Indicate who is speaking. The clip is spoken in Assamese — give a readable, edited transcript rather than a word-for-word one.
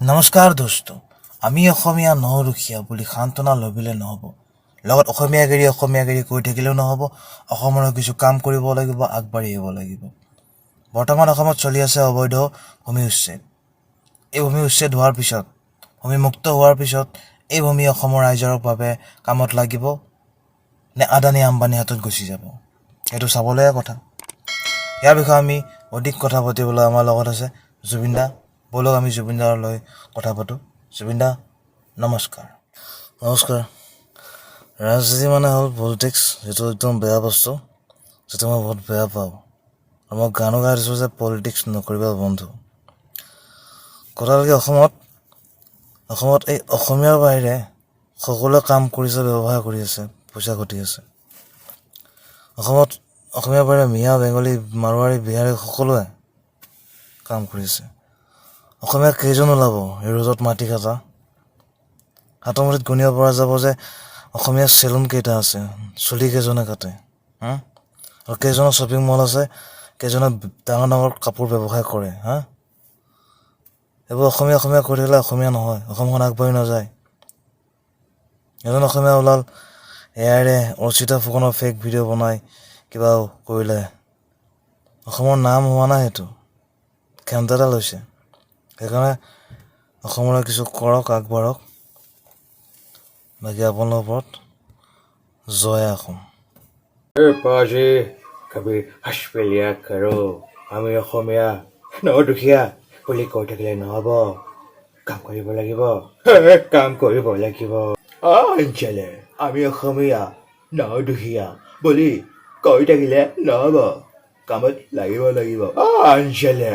Speaker 1: নমস্কাৰ দোস্ত আমি অসমীয়া নৰখীয়া বুলি সান্তনা লবিলে নহ'ব লগত অসমীয়াগিৰি কৈ থাকিলেও নহ'ব অসমৰ কিছু কাম কৰিব লাগিব আগবাঢ়ি আহিব লাগিব বৰ্তমান অসমত চলি আছে অবৈধ ভূমি উচ্ছেদ এই ভূমি উচ্ছেদ হোৱাৰ পিছত ভূমি মুক্ত হোৱাৰ পিছত এই ভূমি অসমৰ ৰাইজৰ বাবে কামত লাগিব নে আদানী আম্বানী হাতত গুচি যাব সেইটো চাবলগীয়া কথা ইয়াৰ বিষয়ে আমি অধিক কথা পাতিবলৈ আমাৰ লগত আছে জুবিন দা বলক আমি জুবিন দাৰ লৈ কথা পাতো জুবিন দা নমস্কাৰ ৰাজনীতি মানে হ'ল পলিটিক্স যেটো একদম বেয়া বস্তু যেটো মই বহুত বেয়া পাওঁ আৰু মই গানো গাই দিছোঁ যে পলিটিক্স নকৰিবা বন্ধু কথালকে অসমত এই অসমীয়াৰ বাহিৰে সকলোৱে কাম কৰিছে ব্যৱসায় কৰি আছে পইচা ঘটি আছে অসমত অসমীয়াৰ বাহিৰে মিয়া বেংগলী মাৰোৱাৰী বিহাৰী সকলোৱে কাম কৰিছে অসমীয়া কেইজন ওলাব এই ৰোজত মাটি কাটা হাতৰ মুঠিত গণিব পৰা যাব যে অসমীয়া চেলুন কেইটা আছে চুলি কেইজনে কাটে আৰু কেইজনৰ শ্বপিং মল আছে কেইজনে ডাঙৰ কাপোৰ ব্যৱসায় কৰে এইবোৰ অসমীয়া কৰি থাকিলে অসমীয়া নহয় অসমখন আগবাঢ়ি নাযায় এজন অসমীয়া ওলাল এয়াৰে অৰ্চিতা ফুকনৰ ফেক ভিডিঅ' বনাই কিবা কৰিলে অসমৰ নাম হোৱা নাই সেইটো ক্ষমতা লৈছে সেইকাৰণে অসমলৈ কিছু কৰক আগবাঢ়ক বাকী আপোনালোকৰ ওপৰত জয় অসম
Speaker 2: পাজে কবি হাস্পেলিয়া কাৰো আমি অসমীয়া নদুখীয়া বুলি কৈ থাকিলে নহ'ব কাম কৰিব লাগিব অঞ্চলে আমি অসমীয়া নদুখীয়া বুলি কৈ থাকিলে নহ'ব কামত লাগিব অঞ্চলে